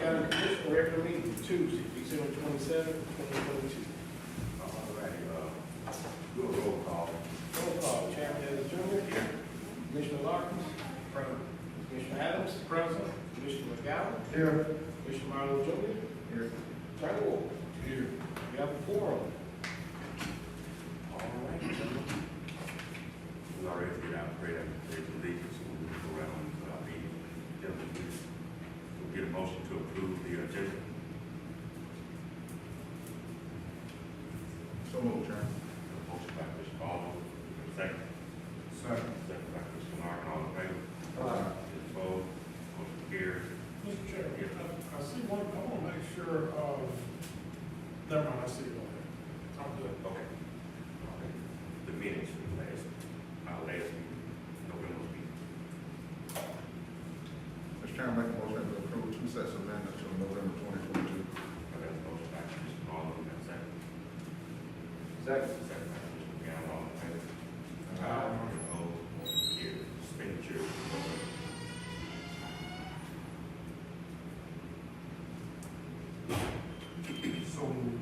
County Commission regular meeting Tuesday, December 27, 2022. All right, do a roll call. Roll call, Chairman Evans Jr. Here. Commissioner Larkins. Present. Commissioner Adams. Present. Commissioner McGowan. Here. Commissioner Marlowe Jr. Here. Attorney Ward. Here. We have a quorum. All right, gentlemen. We already did our prayer and pledge allegiance, so we'll go around our meeting. Gentlemen, please. We'll get a motion to approve the agenda. So moved, Chairman. Motion by Mr. Barlow, second. Second. Second by Mr. Martin, all in favor? Aye. Opposed? Motion carries. Mr. Chairman, I see one, I want to make sure, never mind, I see it on there. I'm good. Okay. Okay. The minutes from our last meeting, November meeting. Mr. Chairman, make a motion to approve two sets of minutes from November 2022. I got a motion by Mr. Barlow, and a second. Second. Second by Mr. McGowan, all in favor? Aye. Opposed? Motion carries. Expenditure. So moved.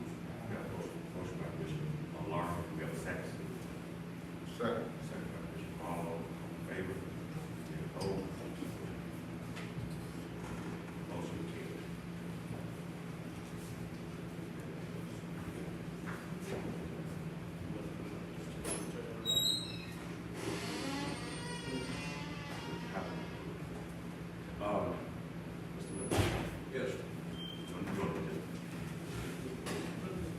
We got a motion by Mr. Larkin, we have a second. Second. Second by Mr. Barlow, all in favor? Any opposed? Motion carries. Mr. Lee. Yes.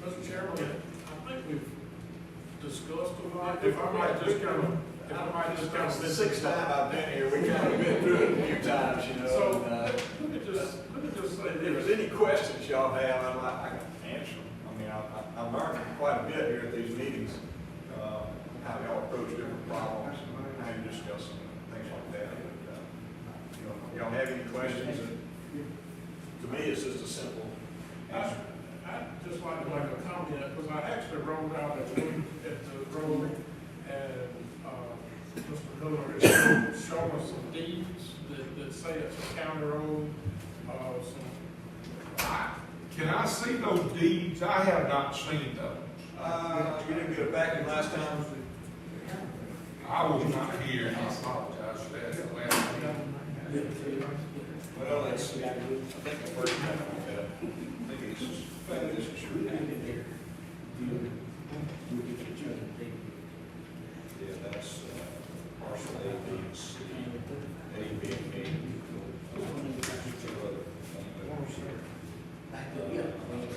Mr. Chairman, I think we've discussed a lot, if I might just kind of. Sixth time I've been here, we kind of been through it a few times, you know. So, and, let me just say if there's this. any questions y'all have, I can answer them. I mean, I've learned quite a bit here at these meetings, how y'all approach different problems, and how you discuss them, things like that. But, you know, y'all have any questions? To me, it's just a simple answer. I'd just like to make a comment, because I actually rode out at the road, and, Mr. Miller is showing some deeds that say it's a county road, Can I see those deeds? I have not seen those. You didn't get it back in last time? I was not here, and I apologize for that last meeting. Well, let's see. I think the first time we had, I think this is your packet. Yeah, that's parcel A, B, and C. A, B, and A.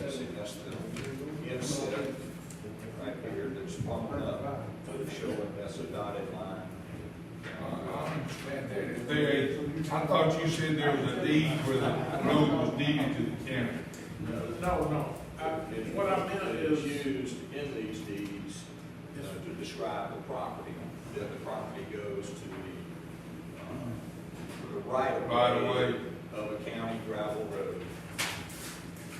See, that's the inset right here that's plumbed up, showing that's a dotted line. I understand that. If there, I thought you said there was a deed where the road was deeded to the county. no. What I meant is, used in these deeds to describe the property, that the property goes to the right of way of a county gravel road.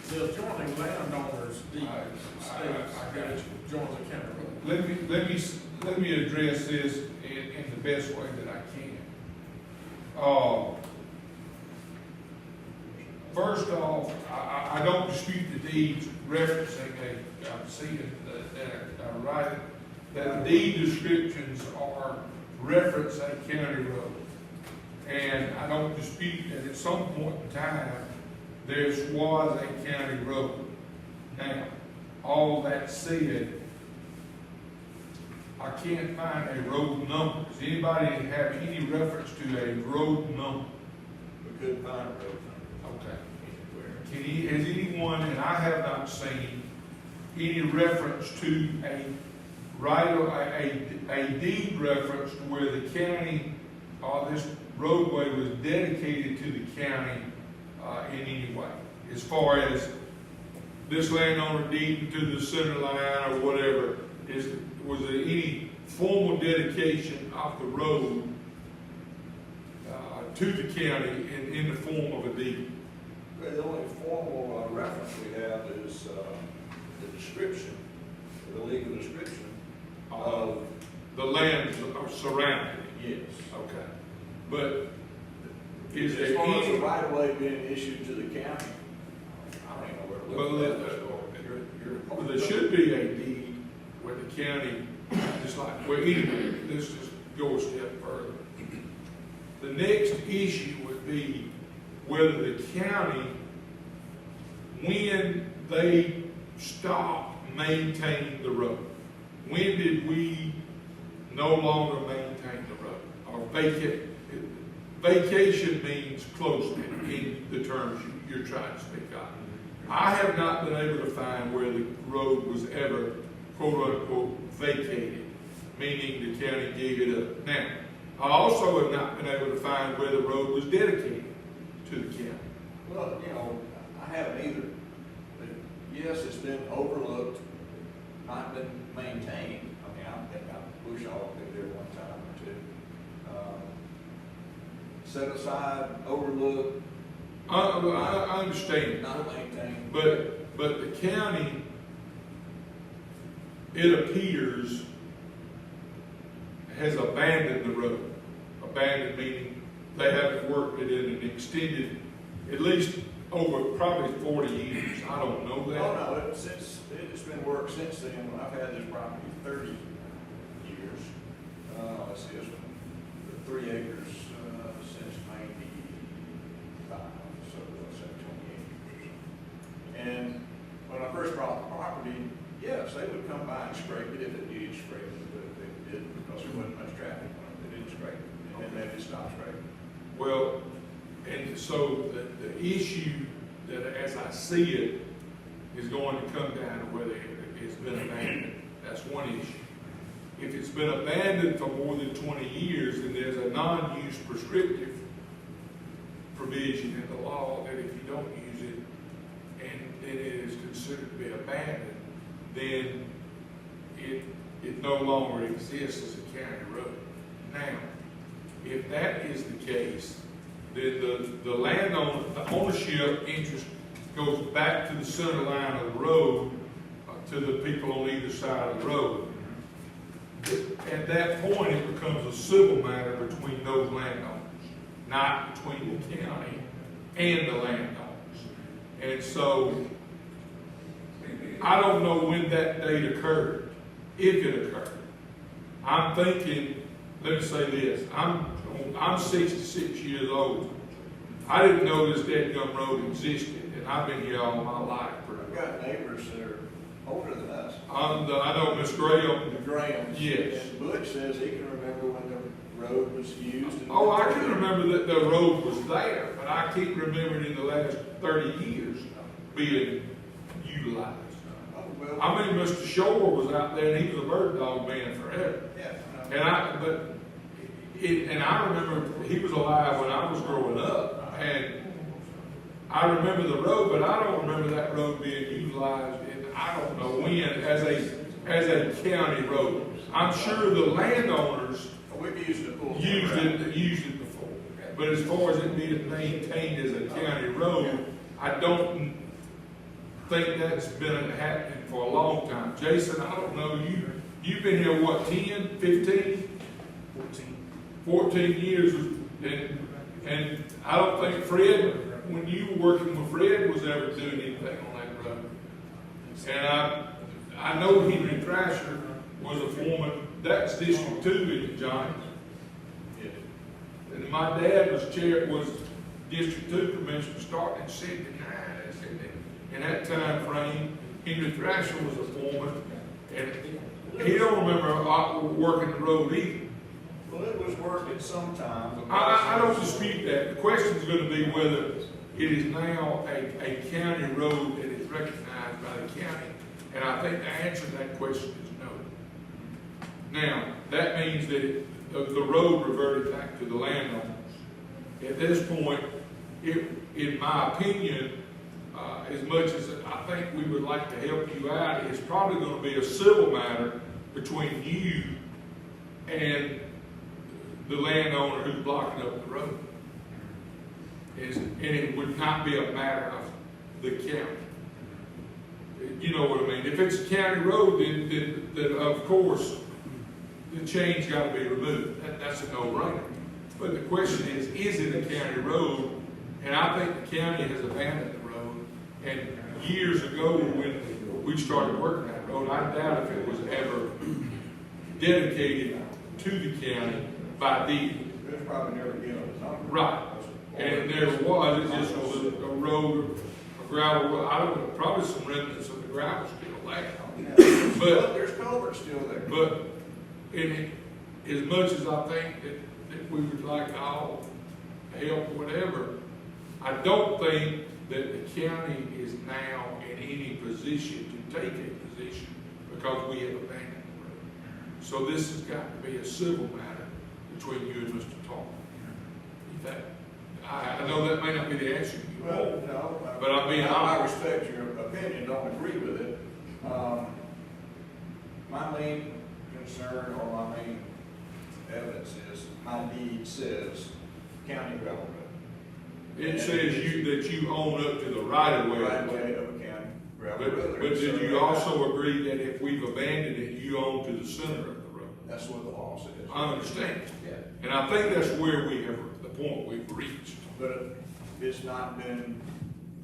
the adjoining landowners deed states that it joins the county road. Let me address this in the best way that I can. First off, I don't dispute the deeds referencing I'm seeing that the deed descriptions are reference a county road. And I don't dispute that at some point in time, there was a county road. Now, all that said, I can't find a road number. Does anybody have any reference to a road number? We couldn't find a road number Has anywhere. anyone, and I have not seen, any reference to a deed reference to where the county, this roadway was dedicated to the county in any way? As far as this landowner deed to the center line or whatever, was there any formal dedication of the road to the county in the form of a deed? Well, the only formal reference we have is the description, the legal description of the land surrounding it? yes. Okay. But Is As there far as the any? right of way being issued to the county, I don't even know where to Well, look at that. well, there should be a deed where the county, just like, well, anyway, let's just go a step further. The next issue would be whether the county, when they stop maintaining the road, when did we no longer maintain the road? Or vacation means closing in the terms you're trying to speak of. I have not been able to find where the road was ever quote unquote vacated, meaning the county gave it up. Now, I also have not been able to find where the road was dedicated to the county. Well, you know, I haven't either. But yes, it's been overlooked, not been maintained. I mean, I think I wish all did there one time or two. Set aside, overlooked, I understand, not maintained. but the county, it appears, has abandoned the road. Abandoned meaning they haven't worked it in an extended, at least over probably 40 years. I don't know that. Oh, no, it's been worked since then. I've had this property 30 years. Let's see, it's been 3 acres since 95, so let's say 28 years or so. And when I first bought the property, yes, they would come by and scrape it if it needed scraping, but they didn't because there wasn't much traffic on it. They didn't scrape it, and then they just stopped scraping. Well, and so the issue that, as I see it, is going to come down to whether it's been abandoned. That's one issue. If it's been abandoned for more than 20 years, then there's a non-use prescriptive provision in the law that if you don't use it and then it is considered to be abandoned, then it no longer exists as a county road. Now, if that is the case, then the landowner, the ownership interest goes back to the center line of the road, to the people on either side of the road. At that point, it becomes a civil matter between those landowners, not between the county and the landowners. And so, I don't know when that date occurred, if it occurred. I'm thinking, let me say this, I'm 66 years old. I didn't know this dead gum road existed, and I've been here all my life. I've got neighbors that are older than us. I know Miss Graham. The Grahams. Yes. And Butch says he can remember when the road was used. Oh, I can remember that the road was there, but I can't remember it in the last 30 years being utilized. Oh, well. I mean, Mr. Shore was out there, and he was a bird dog man forever. Yeah. And I remember he was alive when I was growing up, and I remember the road, but I don't remember that road being utilized, and I don't know when, as a county road. I'm sure the landowners We've used it before. used it before, but as far as it being maintained as a county road, I don't think that's been happening for a long time. Jason, I don't know, you've been here, what, 10, 15? 14 years, and I don't think Fred, when you were working with Fred, was ever doing anything on that road. And I know Henry Thrasher was a foreman, that's District 2 in Johnny. And my dad was District 2 Commissioner starting in 79. In that time frame, Henry Thrasher was a foreman, and he don't remember working the road either. Well, it was worked at some time. I don't dispute that. The question is going to be whether it is now a county road that is recognized by the county. And I think the answer to that question is no. Now, that means that the road reverted back to the landowners. At this point, in my opinion, as much as I think we would like to help you out, it's probably going to be a civil matter between you and the landowner who's blocking up the road. And it would not be a matter of the county. You know what I mean? If it's a county road, then of course, the chain's got to be removed. That's a no-brainer. But the question is it a county road? And I think the county has abandoned the road. And years ago, when we started working that road, I doubt if it was ever dedicated to the county by deed. There's probably never been a number. Right. And there was, it just was a road, a gravel road. I don't know, probably some remnants of the gravel still there. But there's culverts still there. But as much as I think that we would like all help or whatever, I don't think that the county is now in any position to take a position because we have abandoned the road. So this has got to be a civil matter between you and Mr. Tom. I know that may not be the answer you Well, want, no. but I mean, I respect your opinion, don't agree with it. My main concern or my main evidence is my deed says county gravel road. it says that you own up to the right of way. Right of way of a county gravel road. But did you also agree that if we've abandoned it, you own to the center of the road? That's what the law says. I understand. Yeah. And I think that's where we have, the point we've reached. But it's not been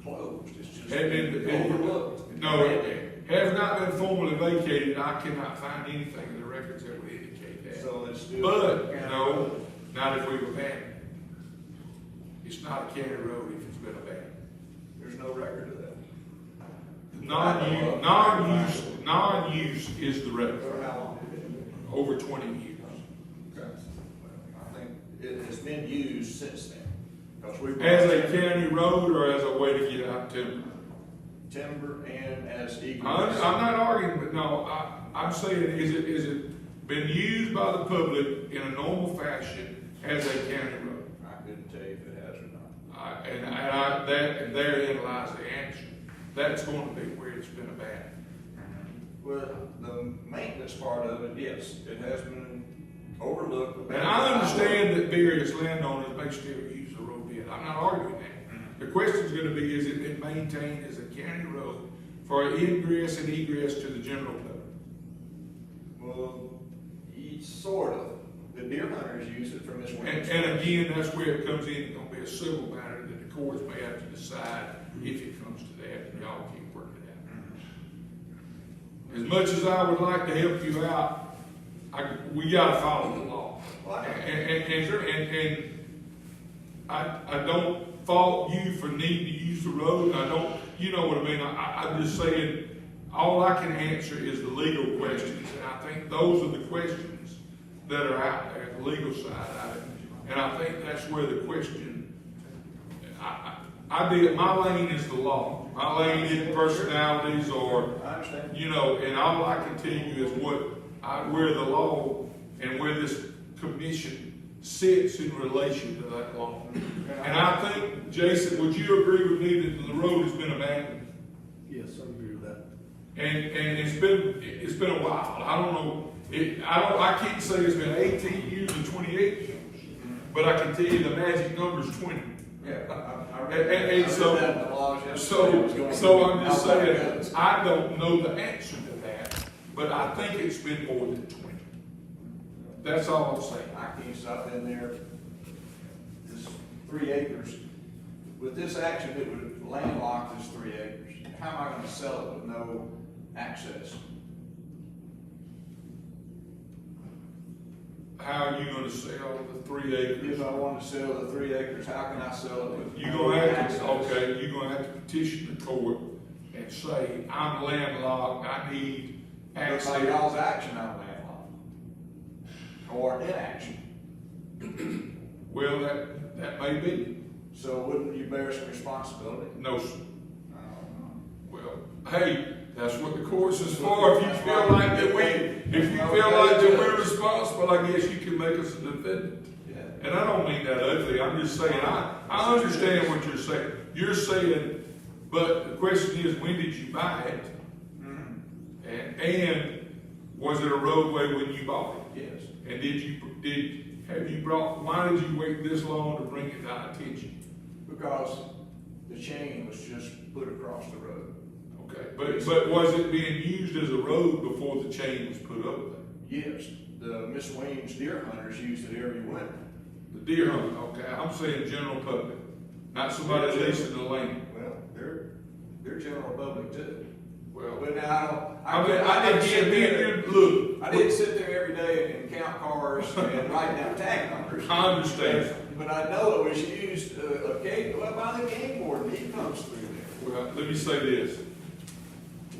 closed, it's just And been overlooked. No, it has not been formally vacated. I cannot find anything in the records that would indicate that. So it's still. But, no, not if we've abandoned it. It's not a county road if it's been abandoned. There's no record of that. Non-use is the record, For how long has it been? over 20 years. I think it has been used since then. Because we. As a county road or as a way to get out timber? Timber and as egress. I'm not arguing, but no, I'm saying, is it been used by the public in a normal fashion as a county road? I couldn't tell you if it has or not. And therein lies the answer. That's going to be where it's been abandoned. Well, the maintenance part of it, yes, it has been overlooked. And I understand that various landowners may still use the road yet. I'm not arguing that. The question is going to be, is it been maintained as a county road for ingress and egress to the general public? Well, sort of. The deer hunters use it from this winter. And again, that's where it comes in. It's going to be a civil matter that the courts may have to decide if it comes to that, and y'all keep working it out. As much as I would like to help you out, we got to follow the law. And I don't fault you for needing to use the road. I don't, you know what I mean? I'm just saying, all I can answer is the legal questions, and I think those are the questions that are out there, the legal side of it. And I think that's where the question, my lane is the law. My lane isn't personalities or, I understand. you know, and all I can tell you is where the law and where this commission sits in relation to that law. And I think, Jason, would you agree with me that the road has been abandoned? Yes, I agree with that. And it's been a while. I don't know. I can't say it's been 18 years or 28 years, but I can tell you the magic number is 20. Yeah. And so I'm just saying, I don't know the answer to that, but I think it's been more than 20. That's all I'm saying. I can't stop in there. This 3 acres. With this action, it would landlock this 3 acres. How am I going to sell it with no access? How are you going to sell the 3 acres? If I want to sell the 3 acres, how can I sell it with You're no gonna have access? to, okay, you're gonna have to petition the court and say, I'm landlocked, I need But access. by y'all's action, I'm landlocked. Or inaction. Well, that may be. So wouldn't you bear some responsibility? No, sir. I don't know. Well, hey, that's what the course is for. If you feel like that we're responsible, I guess you can make us a defendant. Yeah. And I don't mean that ugly, I'm just saying, I understand what you're saying. You're saying, but the question is, when did you buy it? Mm-hmm. And was it a roadway when you bought it? Yes. And why did you wait this long to bring it to our attention? Because the chain was just put across the road. Okay, but was it being used as a road before the chain was put up there? Yes, the Miss Williams deer hunters used it every winter. The deer hunter, okay, I'm saying general public, not somebody leasing the land. Well, they're general public too. Well, But now, I didn't sit there, look, I didn't sit there every day and count cars and write down tag numbers. I understand. But I know it was used, well, by the game warden, he comes through there. Well, let me say this.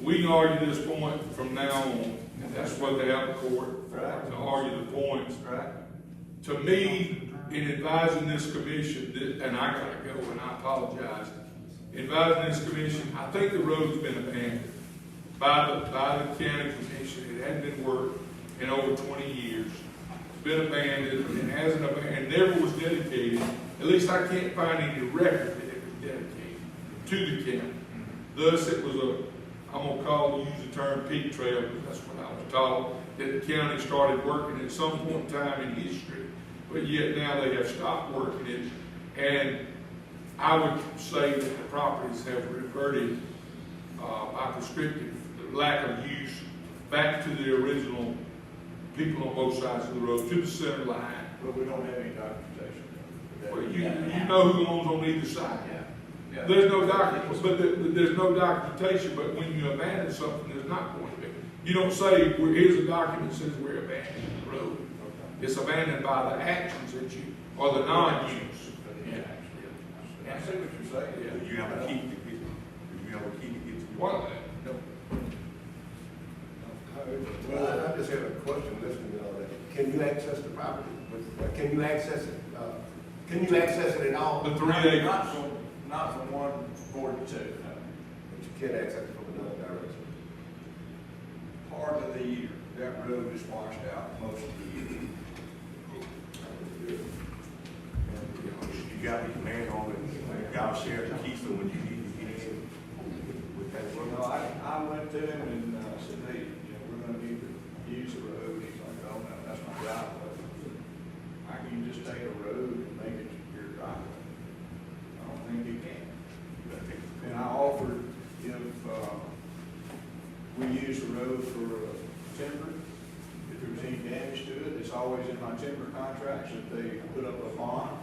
We can argue this point from now on, and that's what they have in court, Right. to argue the points. Right. To me, in advising this commission, and I gotta go, and I apologize, advising this commission, I think the road's been abandoned by the county commission. It hadn't been worked in over 20 years. It's been abandoned, and hasn't abandoned, never was dedicated. At least I can't find any record that it was dedicated to the county. Thus, it was I'm gonna use the term peak trail, because that's what I was taught, that the county started working at some point in time in history, but yet now they have stopped working it. And I would say that the properties have reverted by prescriptive, the lack of use, back to the original people on both sides of the road, to the center line. But we don't have any documentation. Well, you know who owns on either side. Yeah. Yeah. There's no there's no documentation, but when you abandon something, there's not going to be. You don't say, here's a document that says we're abandoning the road. It's abandoned by the actions that you, or the non-use. I see what you're saying. Yeah. Do you have a key to get, do you have a key to get to? Well, Well, I just have a question listening to all that. Can you access the property? Can you access it? Can you access it at all? the 3 acres. Not from 142, no. But you can't access it from another direction. Part of the year, that road is washed out most of the year. You got the command on it, y'all share the key, so when you need to get in with that You work. know, I went to him and said, hey, we're gonna need to use the road. He's like, oh, no, that's my driveway. How can you just take a road and make it your driveway? I don't think you can. And I offered if we use the road for timber, if there's any damage to it, it's always in my timber contracts that they put up a bond.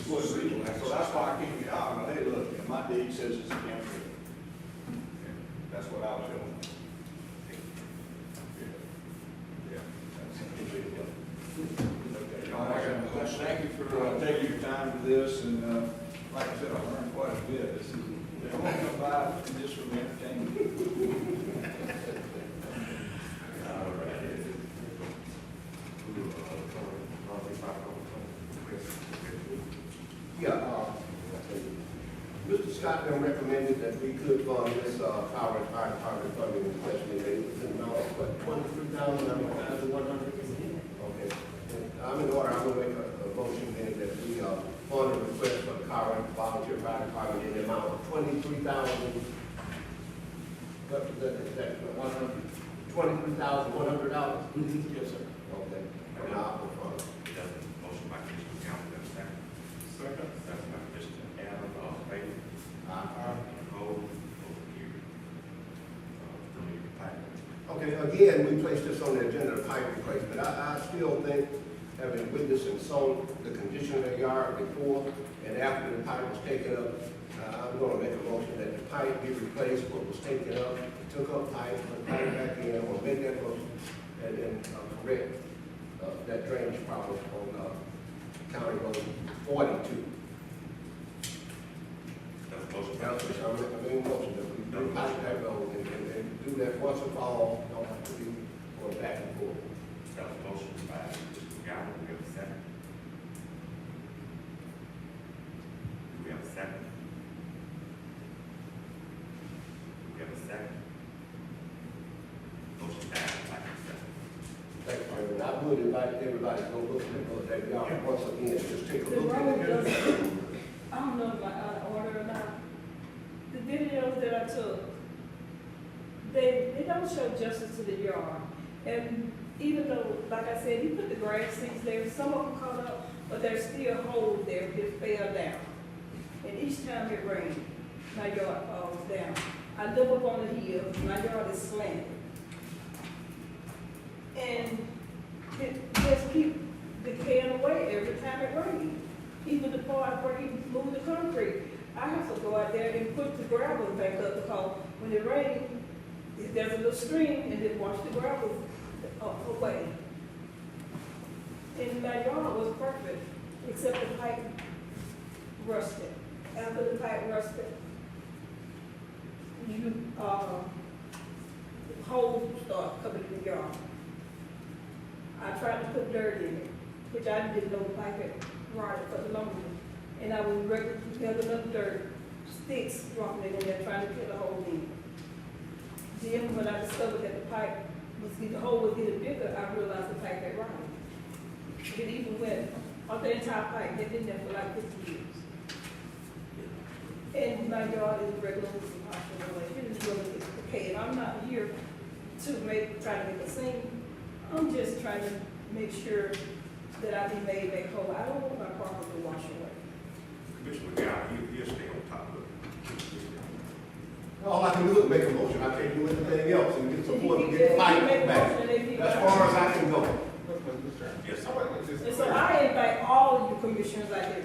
So that's why I came out, hey, look, my deed says it's a county road. That's what I was doing. All right, well, thank you for taking your time with this, and like I said, I learned quite a bit. This is, they won't come by just for the entertainment. Yeah, Mr. Scott then recommended that we could fund this, fire department funding, especially that it was in the amount of, what, 23,100? Okay. I'm in order, I'm gonna make a motion then that we, fund a request for the current volunteer fire department in the amount of 23,000. What was that, 100? $23,100? Yes, sir. Okay. And I'll fund. Motion by Commissioner Campbell, got a second. Second. Second by Commissioner Adams, all in favor? Opposed? Motion carried. Commissioner Patton. Okay, again, we placed this on the agenda, the pipe replacement. I still think, having witnessed and seen the condition of the yard before and after the pipe was taken up, I'm gonna make a motion that the pipe be replaced, what was taken up, took up pipe, put pipe back in, or make that motion, and then correct that drainage problem on County Road 42. That's a motion by Councilman, Commissioner. I made a motion that we pipe that road and do that once and for all, don't have to be going back and forth. That was a motion by Commissioner Galvin, we have a second. Do we have a second? Do we have a second? Motion passed, like I said. Thank you, Mayor. I would invite everybody to go look at that yard once again, just take a The look at road it. doesn't, I don't know if I out of order or not. The videos that I took, they don't show justice to the yard. And even though, like I said, he put the grass seeds there, some of them caught up, but there's still holes there, it fell down. And each time it rained, my yard falls down. I live up on the hill, my yard is slanted. and it just keep decaying away every time it rains. Even the part where he moved the concrete, I have to go out there and put the gravel back up because when it rains, there's a little stream and it washes the gravel away. And my yard was perfect, except the pipe rusted. After the pipe rusted, holes start coming in the yard. I tried to put dirt in it, which I didn't know the pipe had rotted for the longest. And I was regularly gathering up dirt, sticks, dropping it in there, trying to get a hole in. Then when I discovered that the hole was getting bigger, I realized the pipe had rotted. It even went on the entire pipe, they've been there for like 50 years. And my yard is regularly washing away. It is really okay. And I'm not here to try to make a scene. I'm just trying to make sure that I be made back whole. I don't want my property to wash away. Commissioner McGowan, he'll stay on top of it. All I can do is make a motion, I can't do anything else, and get support and If get you fight make a back. motion, if you- As far as I can go. Yes, And so I invite all you commissioners out there.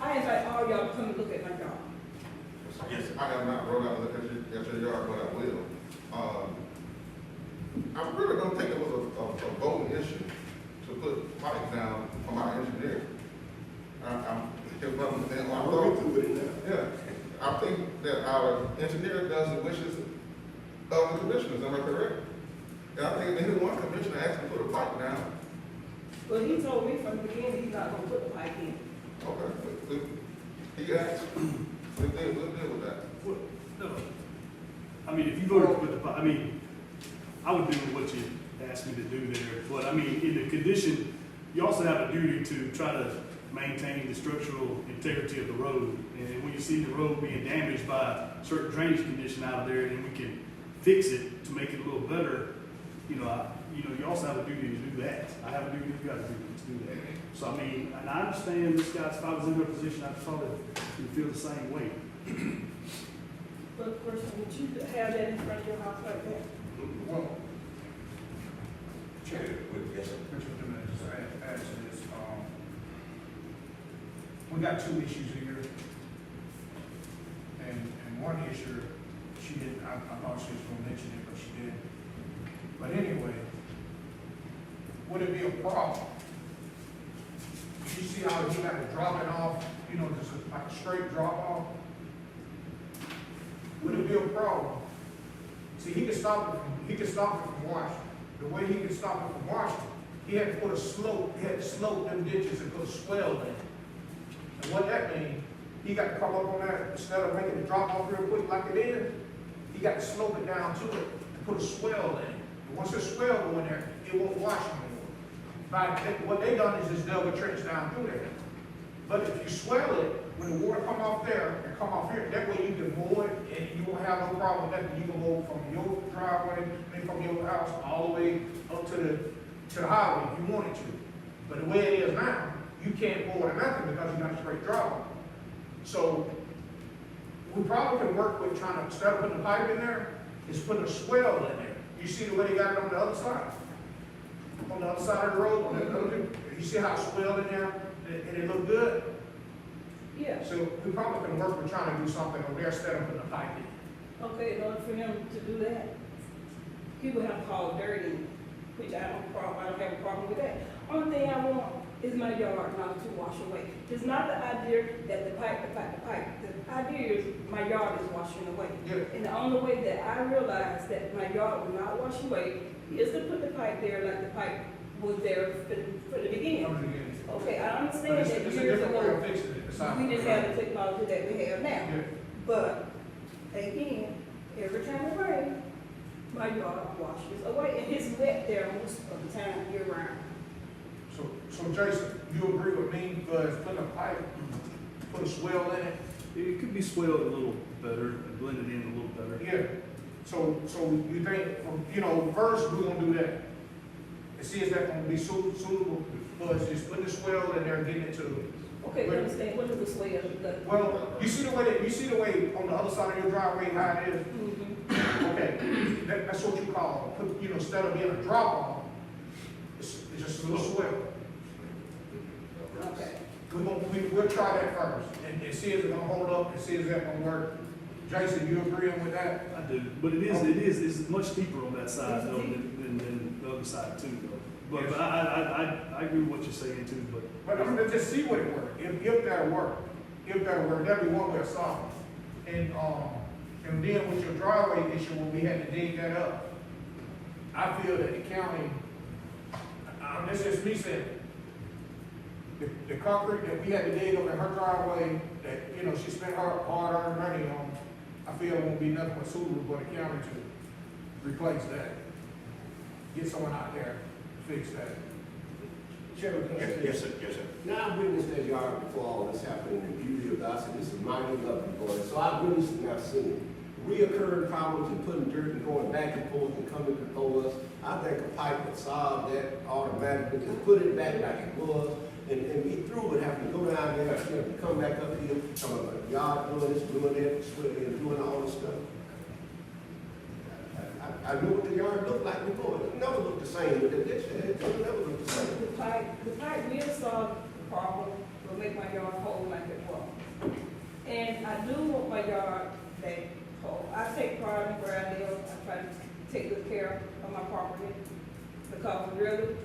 I invite all y'all to come and look at my yard. yes, sir. I have not rolled out, look at your yard, but I will. I really don't think it was a voting issue to put pipe down from our engineer. I'll go through it now. Yeah, I think that our engineer does the wishes of the commissioners, am I correct? And I think any one commissioner asked to put a pipe down. But he told me from the beginning he's not gonna put the pipe in. Okay, he asked, we'll deal with that. Well, no. I mean, if you voted to put the, I mean, I would do what you asked me to do there. But I mean, in the condition, you also have a duty to try to maintain the structural integrity of the road. And when you see the road being damaged by certain drainage condition out of there, and we can fix it to make it a little better, you also have a duty to do that. I have a duty, you have a duty to do that. So I mean, and I understand this guy's, if I was in her position, I'd probably feel the same way. But person, would you have that in front of your house like that? Well, Chair, yes, sir. Commissioner Jimenez, just add to this, we got two issues here. And one issue, she didn't, I thought she was gonna mention it, but she didn't. But anyway, would it be a problem? You see how he got to drop it off, just like a straight drop off? Would it be a problem? See, he could stop it from washing. The way he could stop it from washing, he had to put a slope, he had to slope them ditches and put a swell in. And what that means, he got to come up on that, instead of making it drop off real quick like it is, he got to slope it down to it and put a swell in. And once the swell go in there, it won't wash anymore. What they done is just dug a trench down through there. But if you swell it, when the water come off there and come off here, that way you can mow it and you won't have no problem with that. You can mow from your driveway, and from your house, all the way up to the highway if you wanted to. But the way it is now, you can't mow it or nothing because you got a straight driveway. So we probably can work with trying to, instead of putting a pipe in there, is putting a swell in there. You see the way they got it on the other side? On the other side of the road, you see how it's swelled in there and it look good? Yeah. So we probably can work with trying to do something over there instead of putting a pipe in. Okay, in order for him to do that, he would have to haul dirt in, which I don't have a problem with that. Only thing I want is my yard not to wash away. It's not the idea that the pipe. The idea is my yard is washing away. Yeah. And the only way that I realize that my yard will not wash away is to put the pipe there like the pipe was there for the beginning. Okay, I understand that It's a years different way of ago, fixing it. besides- we didn't have the technology that we have now. Yeah. But again, every time it rains, my yard washes away, and it's wet there most of the time year round. So Jason, you agree with me, because putting a pipe, put a swell in it? It could be swelled a little better, and blended in a little better. Yeah. So you think, first we're gonna do that. And see if that's gonna be suitable for us, just putting the swell in there and getting it to. Okay, you understand, what is the swell? Well, you see the way on the other side of your driveway, how it is? Mhm. Okay, that's what you call, instead of being a drop off, It's just a little swell. Okay. We'll try that first, and see if it's gonna hold up, and see if that's gonna work. Jason, you agreeing with that? I do, but it's much steeper on that side though than the other side too though. But I agree with what you're saying too, but. But I'm gonna just see what it works, if that'll work, that'd be one way of solving. And then with your driveway issue, when we had to dig that up, I feel that the county, this is me saying, the concrete that we had to dig up in her driveway, that, you know, she spent her hard-earned money on, I feel it won't be nothing but suitable for the county to replace that. Get someone out there to fix that. Chairman, can I say- Yes, sir, yes, sir. Now, I witnessed that yard before all this happened, and the beauty of that, I said, this is minor lovely boy. So I witnessed and I've seen reoccurring problems and putting dirt and going back and forth and coming before us. I think a pipe would solve that automatically, just put it back like it was, and be through with having to go down there, you know, come back up here, come up with the yard doing this, doing that, sweating and doing all this stuff. I know what the yard looked like before. It never looked the same, but it never looked the same. The pipe will solve the problem, will make my yard whole like it was. And I do want my yard that whole. I take pride in where I live. I try to take good care of my property. Because really,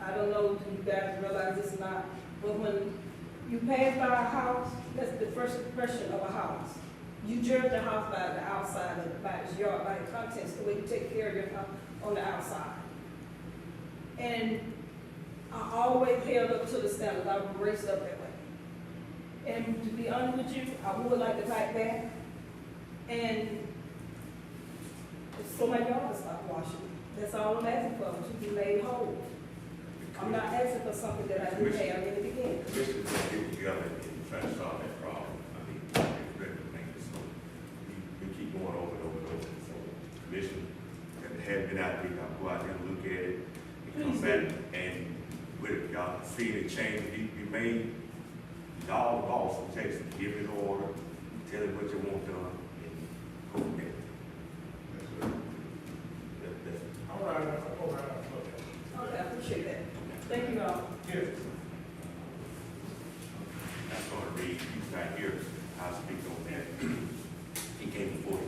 I don't know if you guys realize this or not, but when you pass by a house, that's the first impression of a house. You judge the house by the outside of by its yard, by the contents, the way you take care of your house on the outside. And I always held up to the standard. I was raised up that way. And to be honest with you, I would like to fight back. And so my yard will stop washing. That's all I'm asking for, to be made whole. I'm not asking for something that I didn't have in the beginning. Commissioners will get together and try to solve that problem. I mean, it's very things, so we keep going over and over and over. So, commission, have been out there, y'all go out there and look at it, and come back, and with it, y'all see the change, you made, y'all the boss, it takes, give it order, tell it what you want done, and go from there. That's All right, all right, okay. Okay, I appreciate that. Thank you all. Yes. That's going to read, he's not here, I'll speak on that. He came before the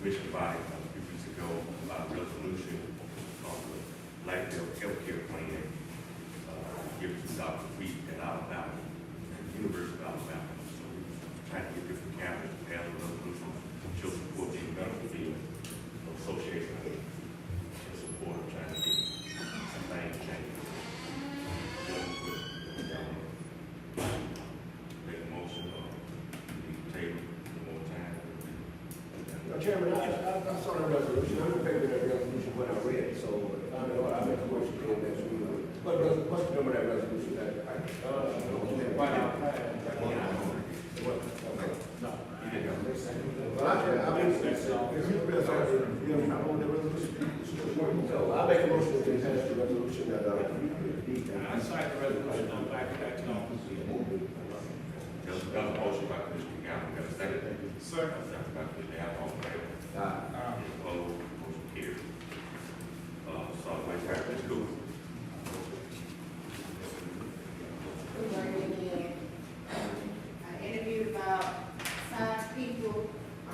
commission body a few weeks ago about a resolution on the Blackbelt healthcare plan, given to Dr. Wheat at Alabama, University of Alabama. So we're trying to get different counties to pass a resolution, show support to the medical field, association and support of trying to get some things changed. Make a motion, table one more time. Chairman, I saw the resolution, I'm in favor of that resolution when I read it, so I know I make a motion to that we would. What's the number of that resolution? Well, I mean, if you press on it, you know, I want the resolution. So I make a motion to pass the resolution that, I cite the resolution on back to back to There's a motion by Commissioner Gamble, got a second? Second. Second by Commissioner Allen, all in favor? Any opposed, motion carries. Solid waste traffic, Ms. Cooper. Good morning again. I interviewed about 5 people. I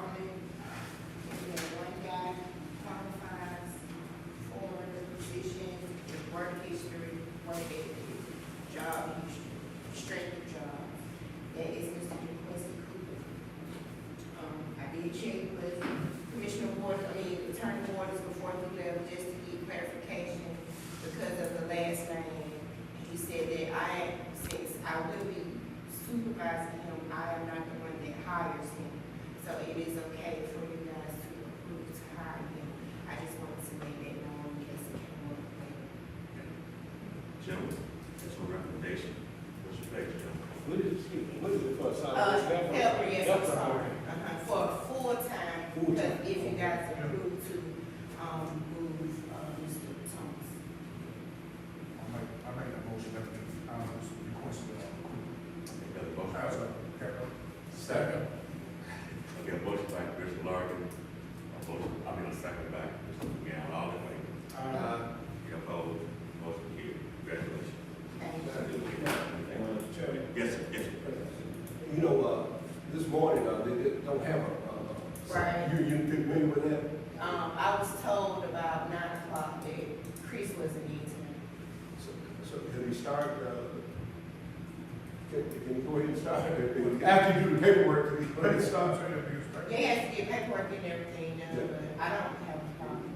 only, one guy qualifies for the position, his work history, work ethic, job history, strength of job. That is Mr. Quincy Cooper. I did check with Commissioner Waters, Attorney Waters before he left, just to get clarification because of the last name. He said that since I will be supervising him, I am not the one that hires him. So it is okay for you guys to approve to hire him. I just wanted to make that known in case it came up later. Gentlemen, that's a recommendation. What's your pleasure, gentlemen? what is it for? Helper, yes, I'm sorry. For a full-time, because if you guys approve to, move, Mr. Thomas. I make that motion that we, request Any other motion? Second. Okay, a motion by Commissioner Larkin, a second by Commissioner Gamble, all in favor? Any opposed? this morning, they don't have Right. You familiar with that? I was told about 9 o'clock that Chris wasn't in tonight. So have you started, can you go ahead and start? After you do the paperwork, can you go ahead and start? They have to get paperwork and everything done, but I don't have a problem.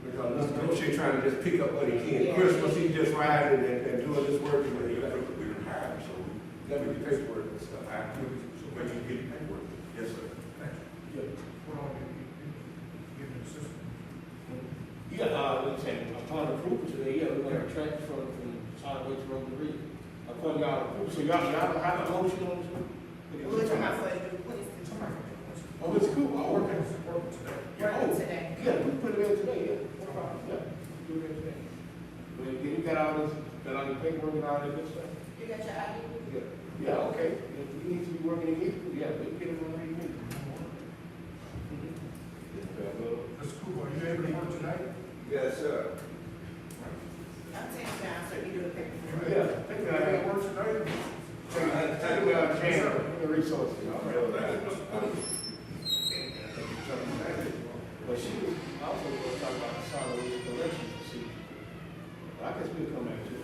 Because no shit trying to just pick up what he can. Christmas, he just riding and doing this work. We don't hire, so we That would be paperwork and stuff. so when you get paperwork. Yes, sir. Yeah, let's say, upon approval today, yeah, we're gonna transfer from solid waste road to bridge. Upon y'all approval, so y'all have a motion on this? We're talking about for the police. Oh, it's cool, I'm oh, working today. Working today. yeah, we put it in today, yeah, no problem, yeah, do it in today. But you got all this, got all your paperwork and all that good stuff? You got your ID? Yeah, okay, if we need to be working in here, yeah, we can get it on the meeting. Mr. Cooper, you able to work tonight? Yes, sir. I'm taking down, so you do the paperwork. Yeah, You able to work tonight? take a chance, the resources, all right. But she was also going to talk about the solid waste collection procedure. I guess we'll come back to it.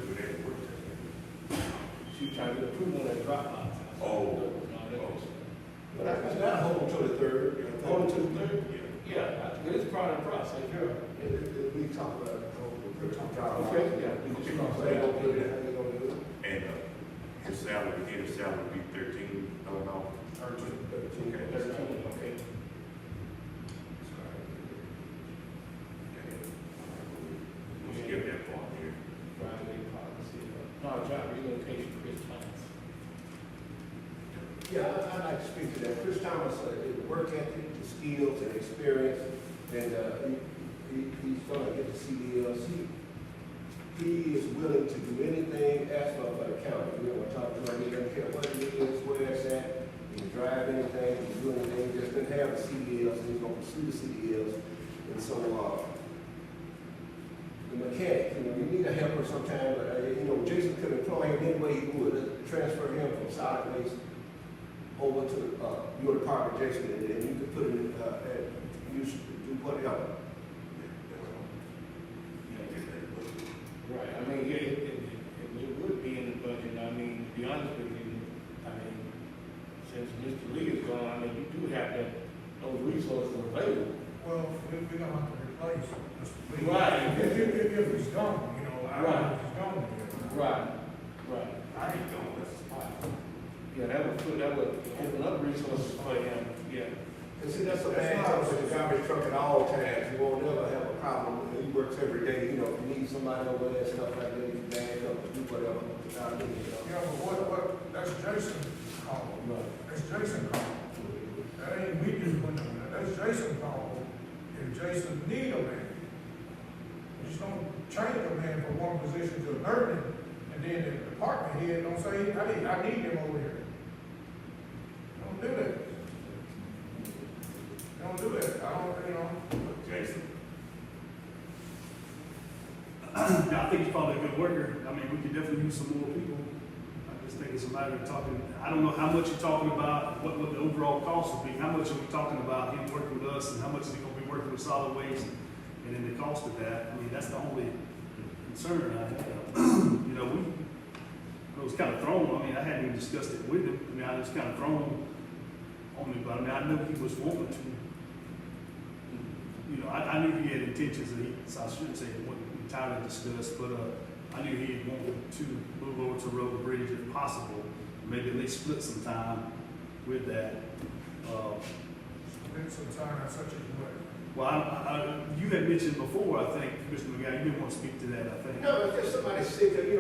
She was trying to get approval on that drop box. But I It's not hold until the third. Hold until the third? Yeah, but it's part of the process, sure. We talk about it. Okay, yeah. We can How they gonna do it, how they gonna do it? And, his salary, his salary would be $13. Okay. 13, okay. We should get that part here. Friday policy. No, job relocation, Chris Thomas. Yeah, I'd like to speak to that. Chris Thomas, the work ethic, the skills and experience, and he's gonna get the CDLs. He is willing to do anything asked for the county. We don't want to talk to him, he doesn't care what it is, where it's at. He can drive anything, he can do anything, he just didn't have the CDLs, and he's gonna pursue the CDLs. And so, the mechanic, you need a helper sometime, but, Jason could employ him any way he would, transfer him from solid waste over to your department, Jason, and you could put him, you should do whatever. Right, I mean, yeah, it would be in the budget, I mean, to be honest with you, since Mr. Lee is gone, you do have those resources available. Well, we're gonna have to replace Mr. Lee. Right. If he's gone, I don't know if he's gone yet. Right. I ain't going, that's a spot. Yeah, that would open up resources for him, yeah. And see, that's a bad trouble with the garbage truck at all times. You won't never have a problem. He works every day, if you need somebody over there, stuff like that, you can bag up, do whatever. Yeah, but what, that's Jason's call. Right. That's Jason's call. That ain't we just putting on that. That's Jason's call. If Jason need a man. You just don't change a man from one position to another, and then the department head don't say, I need him over here. Don't do that. Don't do that. Jason. I think he's probably a good worker. I mean, we could definitely use some more people. I just think it's a matter of talking, I don't know how much you're talking about, what the overall cost would be. How much are we talking about him working with us, and how much is he gonna be working with solid waste? And then the cost of that, I mean, that's the only concern I have. I was kind of thrown, I hadn't even discussed it with him. I was kind of thrown on me, but I know he was wanting to. I knew he had intentions, so I shouldn't say it wasn't entirely discussed, but I knew he wanted to move over to road and bridge if possible, maybe at least split some time with that. Spend some time on such as what? Well, you had mentioned before, I think, Mr. McGowan, you didn't want to speak to that, I think. No, if there's somebody sick, and if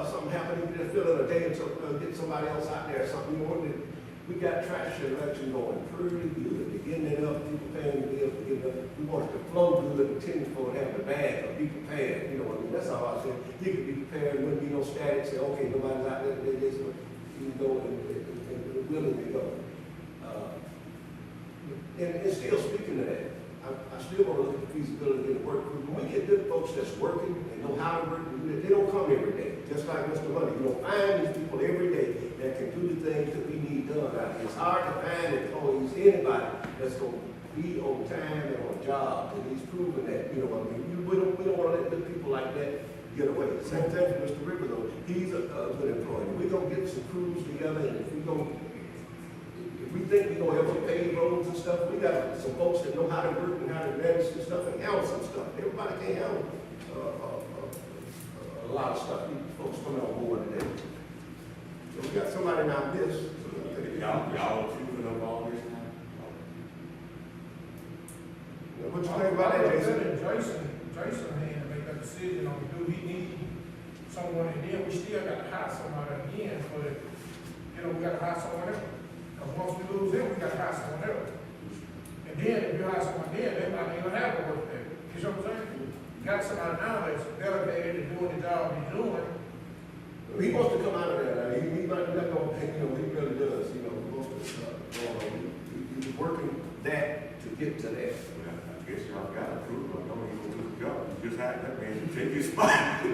something happened, you just fill in a day until get somebody else out there or something. We got trash collection going pretty good. They're getting it up, people paying the bills, we want it to flow good, intended for it to have the bag, or be prepared, that's all I said. You could be prepared, wouldn't be no static, say, okay, nobody's out there today, this one, you go and willing to go. And still speaking to that, I still want to look at the feasibility of the work. When we get good folks that's working and know how to work, they don't come every day. Just like Mr. Money, you don't find these people every day do the things that we need done. It's hard to find employees, anybody that's gonna be on time and on job, and he's proven that, you know, I mean, we don't wanna let good people like that get away. Same thing for Mr. River though, he's a good employee. We're gonna get some crews together, and if we think we're gonna ever pave roads and stuff, we got some folks that know how to work and how to manage some stuff and handle some stuff. Everybody can't handle a lot of stuff. These folks coming on board today. So we got somebody in our midst. Y'all approving of all this now? What you think about that, Jason? Jason had to make that decision on do he need someone, and then we still got to hire somebody again, but, you know, we got to hire someone else. Because once we lose him, we got to hire someone else. And then if you hire someone then, they might not even have to work there. You see what I'm saying? You got somebody now that's dedicated to doing the job he's doing. He wants to come out of there. He might not go, you know, he really does. You know, he wants to he's working that to get to that. Well, I guess y'all got approval. I know he gonna do the job. You just hired that man to take his spot. Yeah,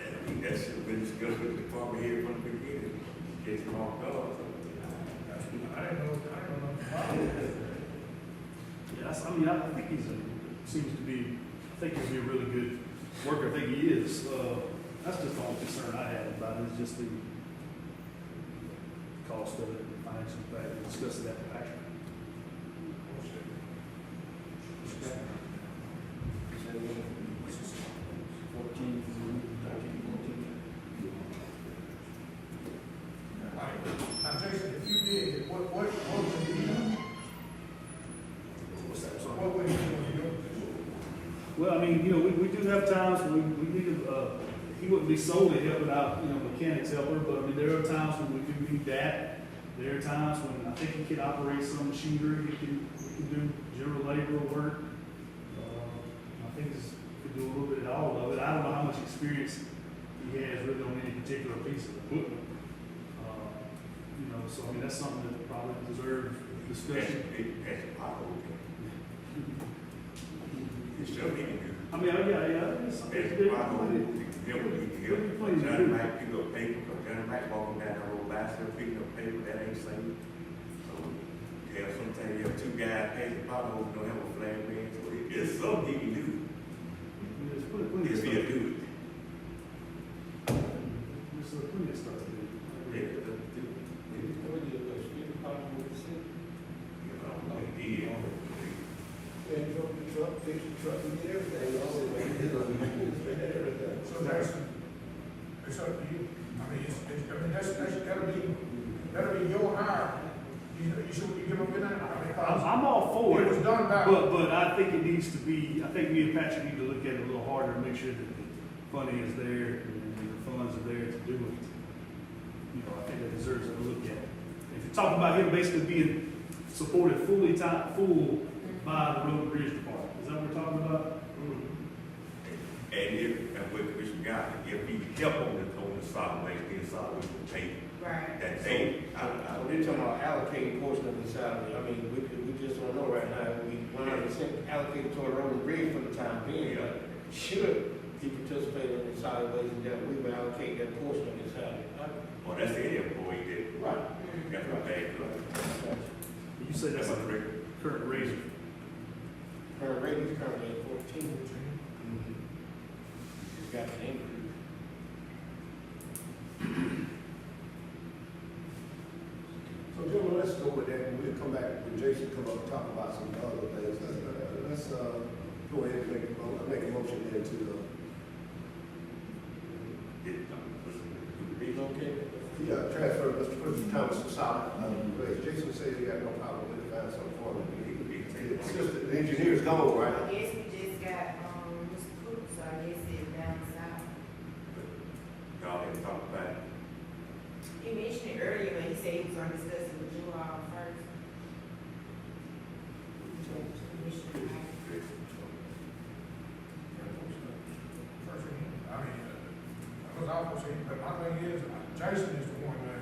I mean, that should have been discussed with the department here from the beginning. In case it all goes. I didn't know. Yeah, I mean, I think seems to be, I think he'll be a really good worker. I think he is. That's just the only concern I have about it, is just the cost of it, the financial impact, and discussing that with Patrick. Now, Jason, if you did, what would you do? What would you do? Well, I mean, you know, we do have times when we need to, he wouldn't be solely helping out, you know, mechanics helper, but I mean, there are times when we do need that. There are times when I think he can operate some machinery, we can do general labor work. I think he could do a little bit of all of it. I don't know how much experience he has really on any particular piece of equipment. You know, so I mean, that's something that probably deserves discussion. That's a pothole. It's still he can do. I mean, yeah, it's something. That's a pothole. Johnny Mac pick up paper, because Johnny Mac walking down the road last year picking up paper, that ain't safe. So, yeah, sometimes you have two guys passing potholes, don't have a flag man, so it's something he can do. If he'll do it. There's plenty of stuff to do. Yeah, let's do it. You know, yeah. And drop the truck, fix the truck, and get everything. Everything. So Jason, it's up to you. I mean, that'll be your hire. You should give them good night. I'm all for it. It was done back. But I think it needs to be, I think me and Patrick need to look at it a little harder and make sure that the funding is there and the funds are there to do it. You know, I think that deserves a look at. If you're talking about him basically being supported full by the road and bridge department, is that what we're talking about? And if, with Commissioner Guy, if he help on the solid waste, then solid waste will pay Right. that So day. we're talking about allocating portion of the salary. I mean, we just don't know right now. We 100% allocated toward road and bridge for the time being, but should he participate in the solid waste and that we will allocate that portion of his salary. Well, that's the employee that, Right. that's what bad. You say that's That's a what Rick. current rate. Current rate is currently at 14. He's got an increase. So, gentlemen, let's go with that, and we'll come back when Jason come up and talk about some other things. Let's go ahead and make a motion then to, He's okay? transfer Mr. Thomas to solid waste. Jason says he got no problem with it, find something for him. It's just that the engineer's gone, right? I guess we just got, Mr. Cook, so I guess it balanced out. Y'all didn't talk about it. He mentioned it earlier, but he said he was gonna discuss it with you all first. Commissioner Wright. Because I was saying, but my thing is, Jason is the one that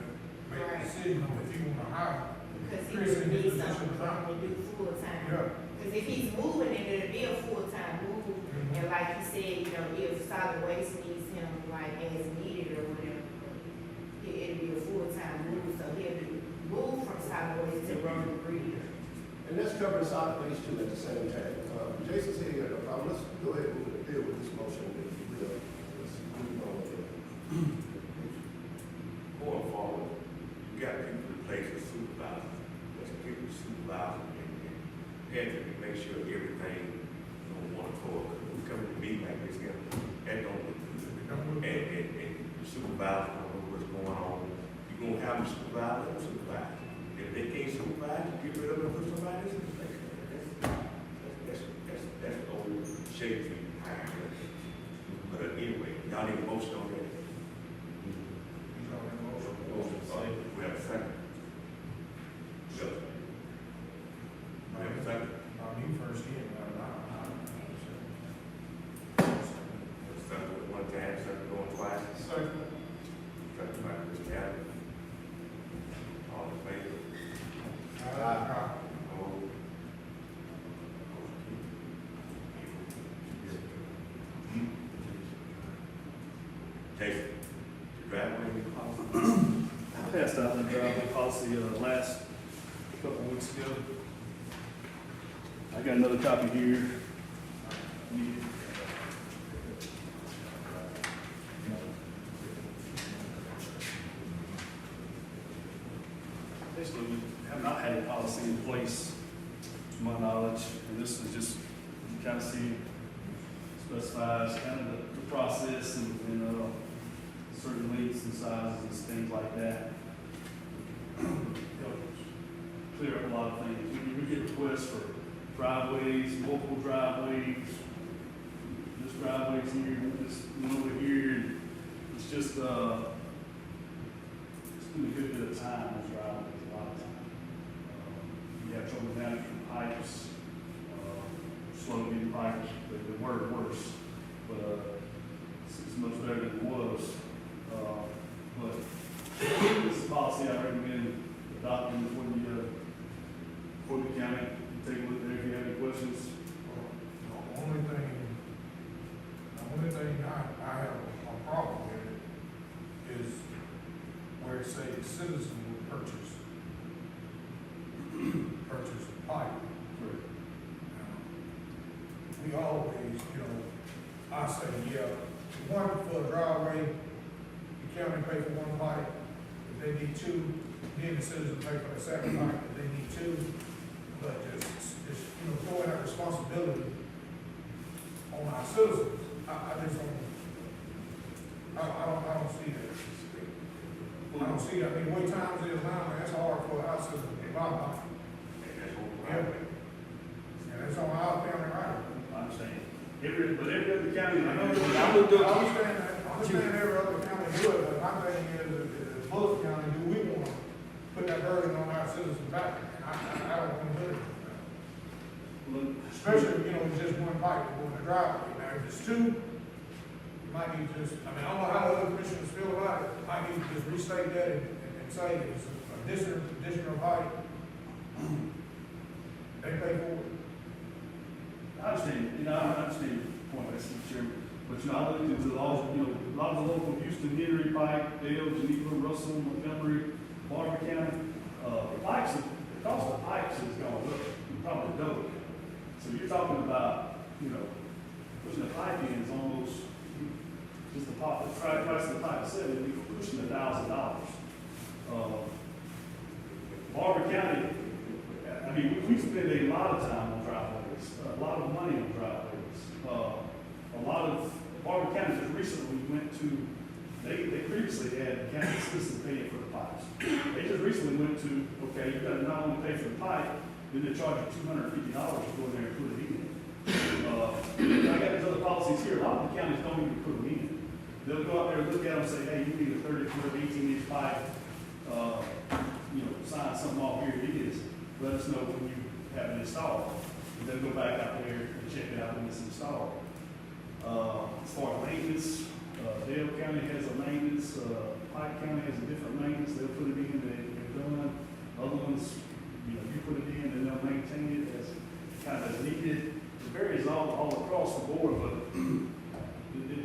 made the decision on if he want to hire. Because he Chris would in his need position something now. from to do full-time. Yeah. Because if he's moving, then it'll be a full-time move. And like you said, you know, if solid waste needs him like as needed or whatever, move, so he'll be moved from sideways to road and bridge. And let's cover sideways too at the same time. Jason said he had no problem. Let's go ahead and deal with this motion. If you will. Let's move on with it. Going forward, you got people in place as supervisors. Let's get the supervisor and to make sure everything on one accord. We come to meet like this here, that don't look good. And the supervisor don't know what's going on. You're gonna have a supervisor and a supervisor. If they can't supervise, get rid of them and put somebody else in place. That's the old shade tree. But anyway, y'all need a motion on that. We have a second. Good. We have a second. You first here, Second with one time, second going twice. Second. Second by Mr. Allen. All in favor? Opposed? Jason, driveway policy? I passed out the driveway policy, last couple of weeks ago. I got another copy here. Basically, we have not had a policy in place, to my knowledge, and this is just, you kind of see, specifies kind of the process and certain lengths and sizes and things like that. Help clear up a lot of things. We get requests for driveways, multiple driveways, this driveway's here, this one over here, and it's just, it's been a good bit of time on driveways, a lot of time. You have trouble managing pipes, slow getting pipes, they were worse, but it's much better than it was. But this is a policy I recommend adopting for the county. Take a look there if you have any questions. The only thing I have a problem with is where it says the citizen will purchase a pipe. We always, I say, yeah, one for a driveway, the county pay for one pipe. If they need two, then the citizen pay for the second pipe if they need two. But just throwing that responsibility on our citizens, I just don't, I don't see that. I don't see that. I mean, the way times is now, man, it's hard for our citizens to buy a pipe. Yeah. And it's on our county right. I understand. Every other county, I understand every other county do it, but my thing is Bullock County, do we want to put that burden on our citizens back? And I don't want to do it. Especially, it's just one pipe going the driveway. Now, if it's two, you might need to just, I don't know how other commissioners feel about it. Might need to just restate that and say it's a additional pipe. They pay for it. I understand, I understand your point, Mr. Chairman, but I looked into the laws, a lot of the local Houston, Henry, Pike, Dale, Geneva, Russell, Montgomery, Barber County, the cost of pipes has gone up, probably doubled. So you're talking about, pushing a pipe in is almost, just the price of the pipe itself, you're pushing $1,000. Barber County, we spend a lot of time on driveways, a lot of money on driveways. A lot of Barber County just recently went to, they previously had county citizens paying for the pipes. They just recently went to, okay, you gotta not only pay for the pipe, then they charge you $250 to go in there and put it in. I got these other policies here, a lot of the counties don't even put them in. They'll go out there and look at them and say, hey, you need a 30-foot, 18-inch pipe, sign something off here, it is. Let us know when you have it installed. And then go back out there and check it out when it's installed. As far as maintenance, Dale County has a maintenance, Pike County has a different maintenance, they'll put it in, they're done. Other ones, you put it in and they'll maintain it as kind of as needed. It varies all across the board, but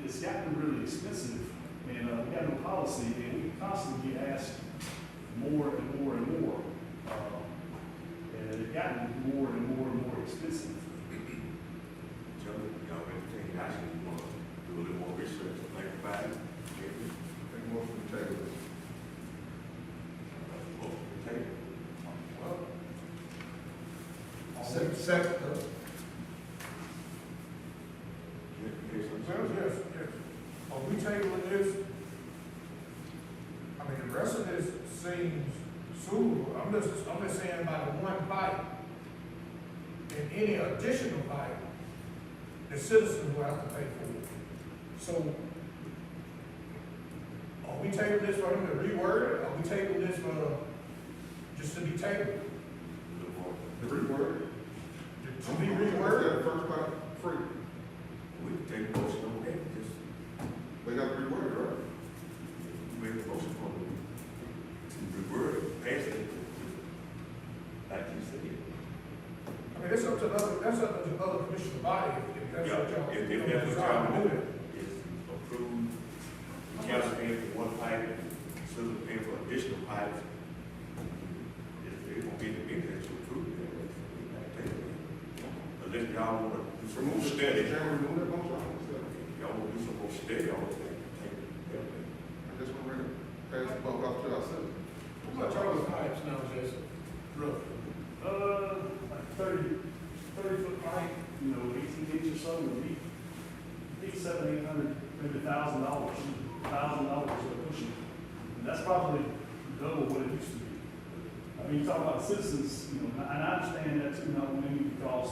it's gotten really expensive, and we got no policy, and we constantly get asked more and more and more. And it's gotten more and more and more expensive. Gentlemen, y'all entertain action, you want to do a little more research, think about it? Make a motion to table this. Take. Second. Yes. Are we tabling this? I mean, the rest of this seems suitable. I'm just saying about the one pipe and any additional pipe, the citizens will have to pay for it. So, are we tabling this for him to reword it? Are we tabling this for, just to be tabled? The reword? To be reworded? The first part, free. We can take a motion on that, just We got to reword it, right? make a motion for them to revert it, pass it, like you said. I mean, that's up to other commissioner body, if that's what y'all. If that's what decide to y'all do. do, is approve, council paying for one pipe, citizen paying for additional pipes. It won't be the meeting that you approve it. Unless y'all want to do some more study. Chairman, remove that motion. Y'all want to do some more study on it. I just want to pass the buck off to our citizens. How much are the pipes now, Jason? Roughly. Like 30-foot pipe, 18 inches or so, would be $700, $800, maybe $1,000 a cushion. And that's probably double what it used to be. I mean, you talk about citizens, and I understand that too, not only because,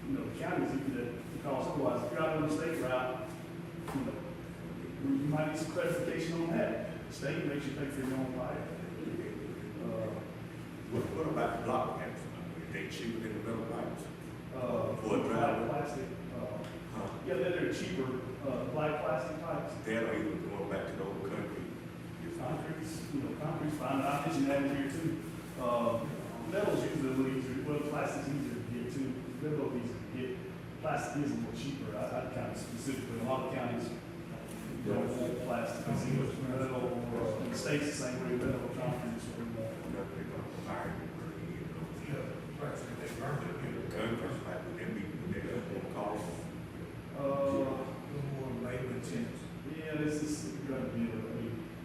the counties even that, because otherwise, if you're out on the state route, you might need some clarification on that. The state makes you pay for your own pipe. What about the block pipes? They cheaper than the metal pipes? For a Black driver? plastic, Huh? yeah, they're cheaper, black plastic pipes. They're not even going back to the old country. Concrete's fine, I mentioned that in here too. Metal's usually a little easier, well, plastic's easier to get too, metal's easier to get. Plastic is a little cheaper, I kind of specifically, a lot of counties don't want plastic, it's either metal or, in the states, the same way, metal or concrete is what we want. Yeah, this is gonna be,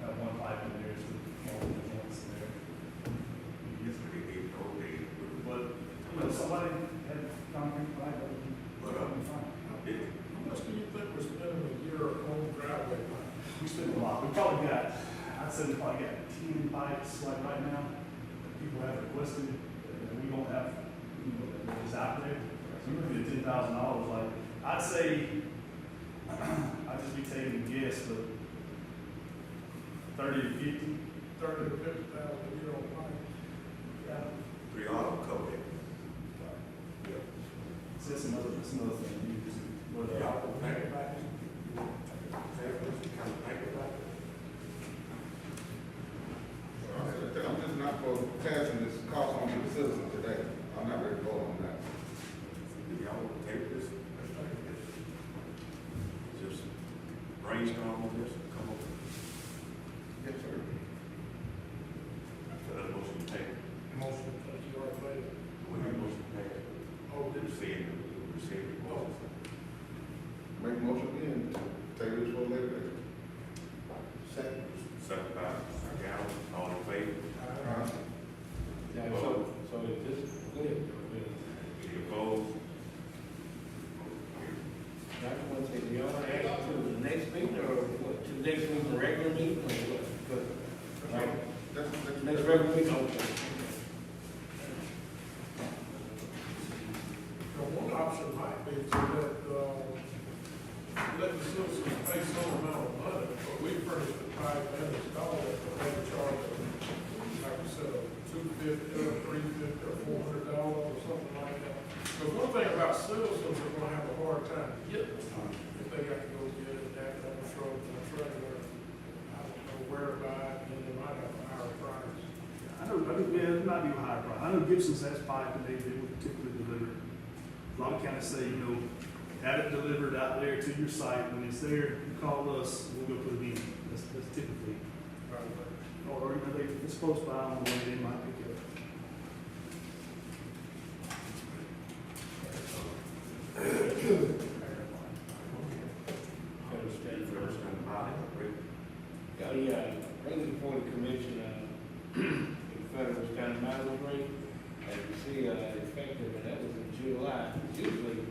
have one pipe in there, so all the joints in there. But, somebody had concrete pipe, that would be fine. How much do you think we're spending a year on driveway pipe? We spend a lot. We probably got, I'd say we probably got 10 pipes like right now. People have requested, we don't have, that is out there. So we're looking at $10,000. Like, I'd say, I'd just be taking a guess, but 30 to 50. 30 to 50,000 a year on pipe. Yeah. We all cover it. So that's another thing. You just, what, Y'all will think about it. Kind of think about it. I'm just not for passing this cost on to the citizens today. I'm not ready to vote on that. Y'all want to take this? Just brainstorm on this, come up. Yes, sir. So that motion to take. Motion, you already made it. When you motion to take. Oh, did you? Receive it. Make a motion again, take this for later date. Second. Second by Galvin, all in favor? Yeah, so is this good? Any opposed? Dr. Wentz, do you want to add to the next meeting or what, to the next meeting, regular meeting or what? Right, That's next regular meeting, okay. One option might be to let the citizens pay some amount of money, but we furnish the pipe and install it, but they charge them, like I said, $250 or $350 or $400 or something like that. Because one thing about citizens are gonna have a hard time getting the pipe, if they got to go get it, they have to have a truck and a trailer, I don't know where to buy it, and they might have a higher price. Yeah, it might be a higher price. I know Gibson's has pipe and they would typically deliver. A lot of counties say, have it delivered out there to your site. When it's there, you call us, we'll go put it in. That's typically. or if it's close by on the way, they might pick it up. Yeah, bringing before the commission, the federal standard mileage rate, as you see, effective, and that was in July. Usually,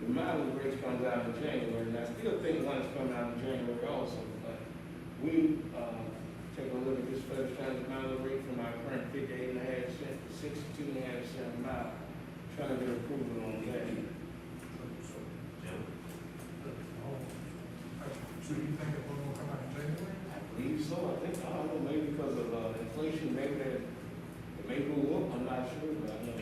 the mileage rate comes out in January, and I still think one is coming out in January also, but we, take a look at this federal standard mileage rate from our current 58.5 cents to 62.5 cents a mile, trying to get approval on that. So you think it will come out in January? I believe so. I think, I don't know, maybe because of inflation, maybe that, it may go up, I'm not sure, but I know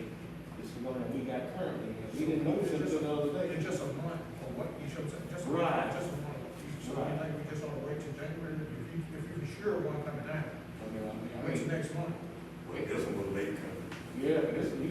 this is one that we got currently. We didn't notice it until the other day. It's just a month, or what, you should say, just a month, Right. just a month. So you think we just ought to wait till January, if you're sure one coming down, wait till next month? Well, this one was late coming. Yeah, but this they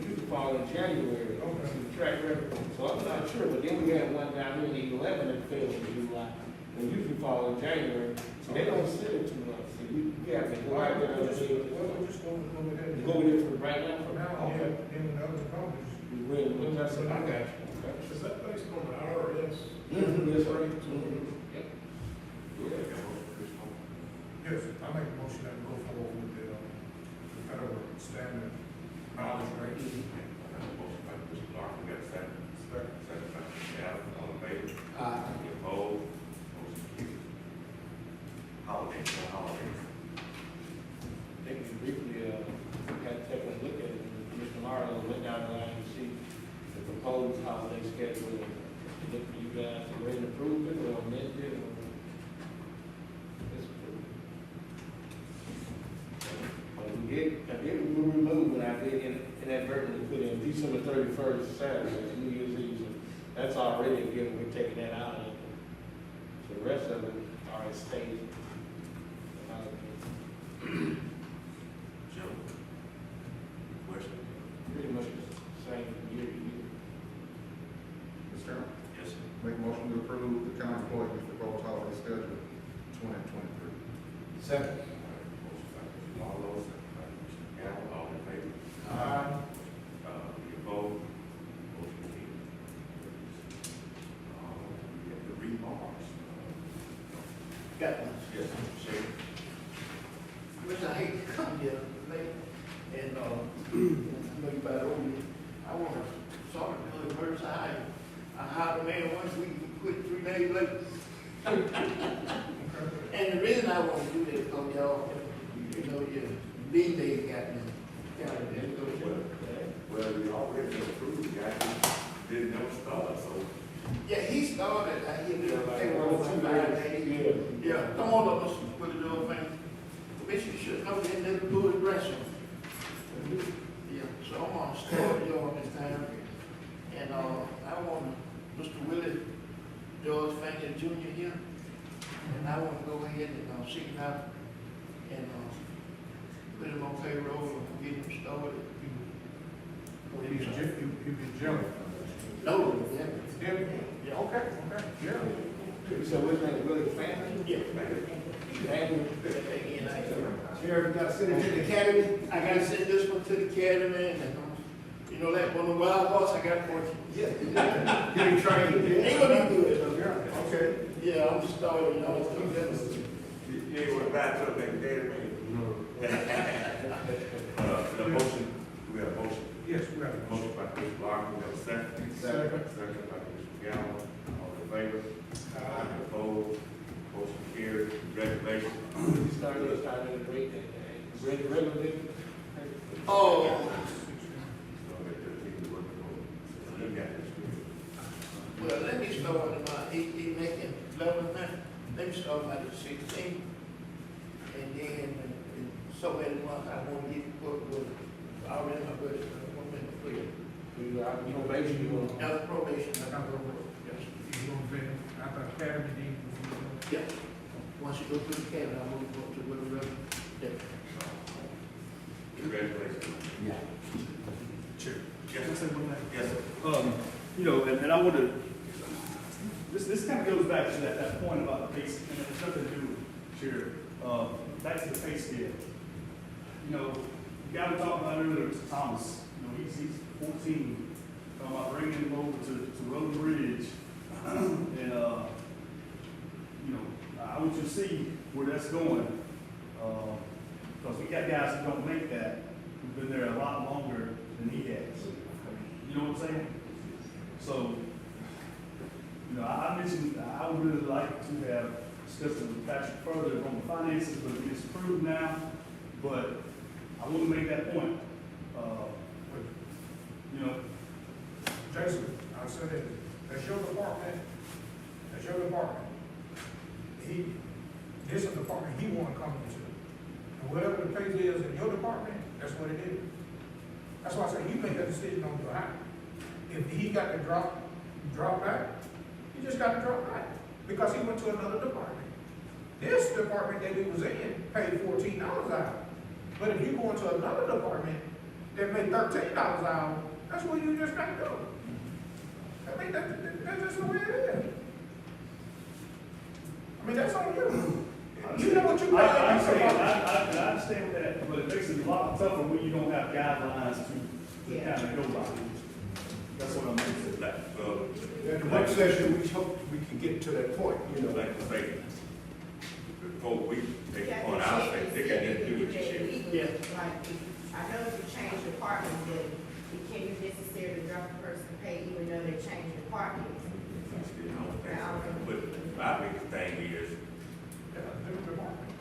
used to fall in January, Okay. see the track record. So I'm not sure, but then we had one down here in the 11 that failed in July. They usually fall in January, so they don't send it to us. See, we have to go out there and say, Well, we'll just go with that. go with it for right now. For now, Okay. then when the other comes, We will, but that's, I got you. Okay. Is that based on the IRS? Mhm, yes, sir. rate? Mhm. Yep. yes, I make a motion that we go forward with the federal standard mileage rate. Motion by Mr. Clark, we got a second. Second by Mr. Allen, all in favor? Any opposed? Motion carries. Holidays, no holidays. I think we briefly, had to take a look at it. Mr. Marlowe went down the line to see the proposed holiday schedule. Look for you guys to ready to approve it or amend it or disapprove it. But I did remove, and I did inadvertently put in December 31st Saturday, that's New Year's Eve. So that's already a given, we're taking that out. So the rest of it already stays. Joe? Question? Pretty much the same from year to year. Mr. Chairman, Yes, sir. make a motion to approve the county employees proposed holiday schedule 2023. Second. Motion by Mr. Marlowe, second by Mr. Gallo, all in favor? Any opposed? Motion carries. We have the remarks. Got one. Yes, Mr. Shea. Which I hate to come here late, and, I know you better over me. I want to sort of do it first. I hired a man once week, we quit 3 days late. And the reason I want to do this, because y'all, you know, your lead day got me. Well, we already approved, the guy didn't know start, so. Yeah, he started, he did payroll for 5 days. Yeah, come on up, Mr. Put it on, man. Commissioner should know they never do it restroom. Yeah, so I'm gonna start y'all this time. And, I want Mr. Willie George Fancher Jr. here. And I want to go ahead and, seek him out and, put him on payroll and get him started. He'd be Jim. No, yeah. Jim? Yeah, okay, yeah. So which one is really family? Yeah. Family. Sheriff, got to send it to the academy. I got to send this one to the academy, and you know that one of the wild horse I got for you. Yeah. Get him trained. Ain't gonna be good though. Yeah, okay. Yeah, I'm starting. You know, You ain't want to buy a truck back there, man? The motion, we have a motion. Yes, we have a Motion by Mr. Clark, we have a second. Second by Mr. Gallo, all in favor? Any opposed? Motion carried. Congratulations. We started a great day. Regular day. Oh, So that the team is working on. So you got this. well, let me start with my 18 making 11 now. Let me start at the 16. And then in so many months I want to get put with already my budget. I want to make it We are on probation, you want. Now probation. Yes. You gonna be after academy, then Yeah. Once you go through the cabin, I'll move on to whatever. Yeah. Congratulations. Chair. Yes, Can I say sir. one thing? Yes, sir. You know, and I want to, this kind of goes back to that point about the basic, and it has nothing to do with Sheriff Back to the pay scale. You know, the guy we talked about earlier, Mr. Thomas, you know, he's 14, talking about bringing him over to Road and Bridge. And, you know, I want you to see where that's going. Because we got guys who don't make that, who've been there a lot longer than he has. You know what I'm saying? So, you know, I mentioned, I would really like to have discussed it with Patrick further on the finances, but it's approved now. But I want to make that point. You know, Jason, I said it, that's your department, that's your department. This is the department he wanna come into. And whatever the pay is in your department, that's what it is. That's why I say you make that decision on your own. If he got to drop back, he just got to drop back, because he went to another department. This department that he was in paid $14 an hour. But if you go into another department that made $13 an hour, that's what you just got to do. I mean, that's just the way it is. I mean, that's on you. You know what you got. I understand that, but it makes it a lot tougher when you don't have guidelines to kind of go by. That's what I'm saying. At the work session, we hope we can get to that point, you know. Like I say, before we take the point, I'll say, they got nothing to do with your shit. Yeah. Like, I know if you change departments, but you can't necessarily drop a person's pay even though they change departments. But my biggest thing is,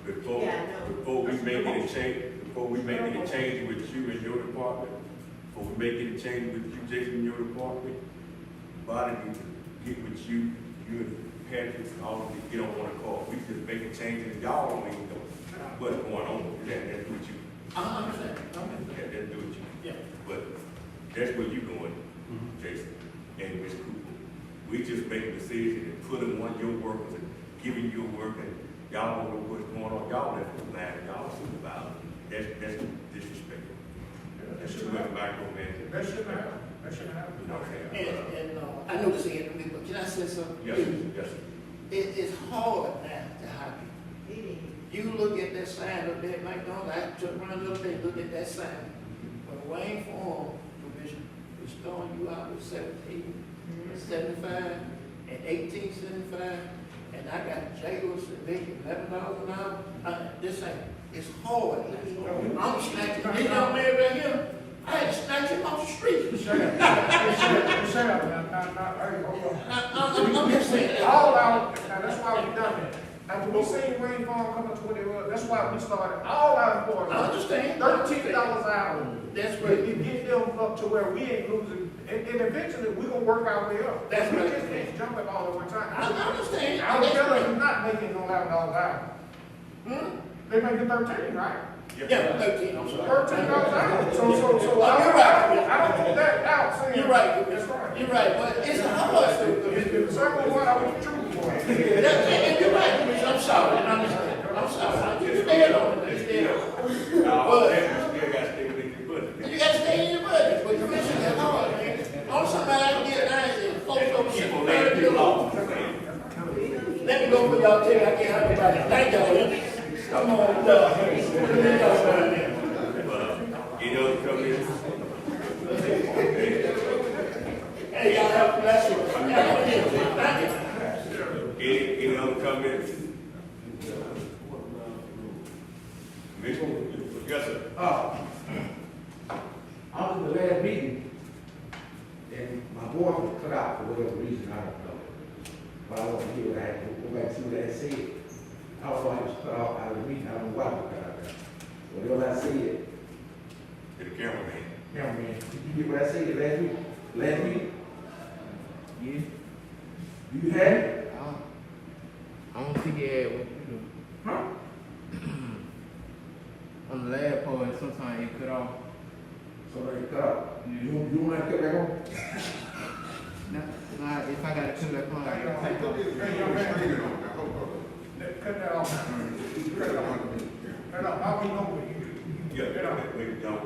before we make any change with you and your department, before we make any change with you, Jason, in your department, body needs to get with you and Patrick, and all of you, get on one call. We just make a change and y'all don't even know what's going on. That's what you. I understand. That's what you. Yeah. But that's where you going, Jason, and Ms. Cooper. We just make a decision and putting on your workers and giving you work, and y'all don't know what's going on. Y'all left the line, y'all supervise. That's disrespectful. That's too much micromanagement. That shouldn't happen. That shouldn't happen. And I know this ain't me, but can I say something? Yes, sir. Yes, sir. It's hard now to hire people. You look at that sign up there at McDonald's, I took around a little bit, look at that sign. When Wayne Farm Commission is throwing you out with 1775 and 1875, and I got jailers that make $11 an hour. This ain't, it's hard. I'm snatching, you know, man, right here. I had to snatch him off the street. Shut up. Shut up. Hey, hold on. I'm just saying. All out, now that's why we done it. And when we seen Rain Farm coming to what it was, that's why we started all our employees. I understand. $13 an hour. That's But right. you get them up to where we ain't losing, and eventually we gonna work our way up. That's We right. just can't jump at all at one time. I understand. Our That's fellas right. is not making no $11 an hour. They making 13, right? Yeah, 13, I'm sorry. $13 an hour. So You're right. I don't put that out saying. You're right. That's right. You're right, but it's a hard If the circle one, I was true for it. And you're right, Commissioner. I'm sorry, I understand. I'm sorry. You stand on it, you stand on it. You still got to stay within your budget. You gotta stay in your budget, but Commissioner, that's hard, man. On somebody I can get nice and folks over Keep on there. letting people off. Let me go for y'all tell you I can't have nobody. Thank y'all. Come on, dog. You know, come in. Hey, y'all have a blessed one. Thank you. Any other comments? Commissioner? Yes, sir. I was in the last meeting, and my voice was cut out for whatever reason, I don't know. But I want to hear what I had to go back and see what I had said. I don't know I was cut out of the meeting, I don't know why I was cut out of it. Whatever I said, To the cameraman. cameraman, did you get what I said last week? Last week? Yeah. You had it? I don't think it had what you do. Huh? On the last part, sometimes it cut off. So they cut out. You want to cut back on? Nah, if I gotta cut back on, I gotta take off. Hey, young man. Cut that off. Cut it off. Cut it off. I'll be over you. Yeah, Cut it off. wait, don't.